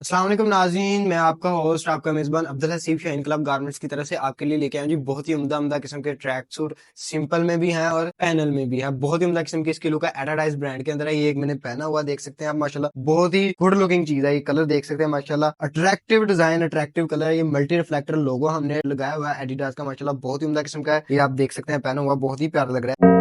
अस्सलाम वालेकुम नाज़रीन, मैं आपका होस्ट आपका मेज़बान अब्दुल हसीब शाहीन क्लब गारमेंट्स की तरफ से आपके लिए लेके आया हूं जी। बहुत ही उम्दा किस्म के ट्रैक सूट सिंपल में भी हैं और पैनल में भी है। बहुत ही उम्दा किस्म की इसकी लुक है। एडाडाइज ब्रांड के अंदर है। ये एक मैंने पहना हुआ देख सकते हैं आप माशाल्लाह। बहुत ही गुड लुकिंग चीज है। ये कलर देख सकते हैं माशाल्लाह। Attractive design, attractive colour. ये मल्टी रिफ्लेक्टर लोगो हमने लगाया हुआ है एडिडास का माशाल्लाह। बहुत ही उम्दा किस्म का है। ये आप देख सकते हैं पहना हुआ बहुत ही प्यारा लग रहा है।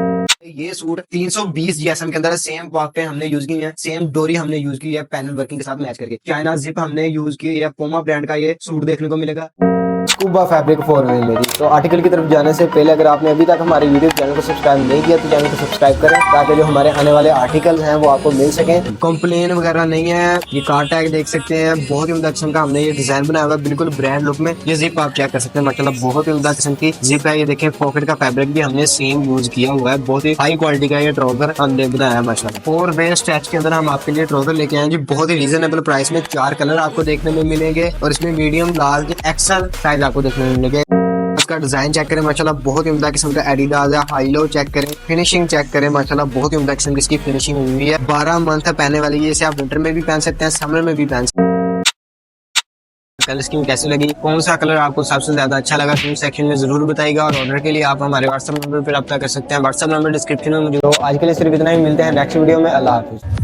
ये सूट 320 जीएसएम के अंदर सेम पॉकेट हमने यूज की है, सेम डोरी हमने यूज की है पैनल वर्किंग के साथ मैच करके। चाइना जिप हमने यूज की है। पोमा ब्रांड का ये सूट देखने को मिलेगा स्कूबा फैब्रिक फॉर वे में। तो आर्टिकल की तरफ जाने से पहले अगर आपने अभी तक हमारे यूट्यूब चैनल को सब्सक्राइब नहीं किया तो चैनल को सब्सक्राइब करें ताकि जो हमारे आने वाले आर्टिकल हैं वो आपको मिल सके। कंप्लेन वगैरह नहीं है। ये कार टैग देख सकते हैं, बहुत ही उम्दा किस्म का हमने ये डिजाइन बनाया हुआ है, बिल्कुल ब्रांड लुक में। ये जिप आप चेक कर सकते हैं माशाल्लाह, बहुत ही उम्दा किस्म की जिप है। ये देखें पॉकेट का फैब्रिक भी हमने सेम यूज किया हुआ है। बहुत ही हाई क्वालिटी का ये ट्राउजर हमने बनाया है माशाल्लाह। 4 वे स्ट्रेच के अंदर हम आपके लिए ट्राउजर लेके आए जी, बहुत ही रीजनेबल प्राइस में। 4 कलर आपको देखने में मिलेंगे और इसमें मीडियम, लार्ज, एक्सेल साइज आपको देखने में मिलेंगे। इसका डिजाइन चेक करें माशाल्लाह, बहुत ही उम्दा किस्म का एडिडास है। हाई लो चेक करें, फिनिशिंग चेक करें माशाल्लाह, बहुत ही उम्दा किस्म की इसकी फिनिशिंग हुई है। 12 मंथ पहने वाली है। इसे आप विंटर में भी पहन सकते हैं, समर में भी पहन सकते हैं। कलर स्कीम कैसी लगी, कौन सा कलर आपको सबसे ज्यादा अच्छा लगा, कमेंट सेक्शन में जरूर बताइएगा। और ऑर्डर के लिए आप हमारे व्हाट्सएप नंबर पर रब्ता कर सकते हैं। व्हाट्सएप नंबर डिस्क्रिप्शन में मौजूद। तो आज के लिए सिर्फ इतना ही, मिलते हैं नेक्स्ट वीडियो में। अल्लाह हाफिज।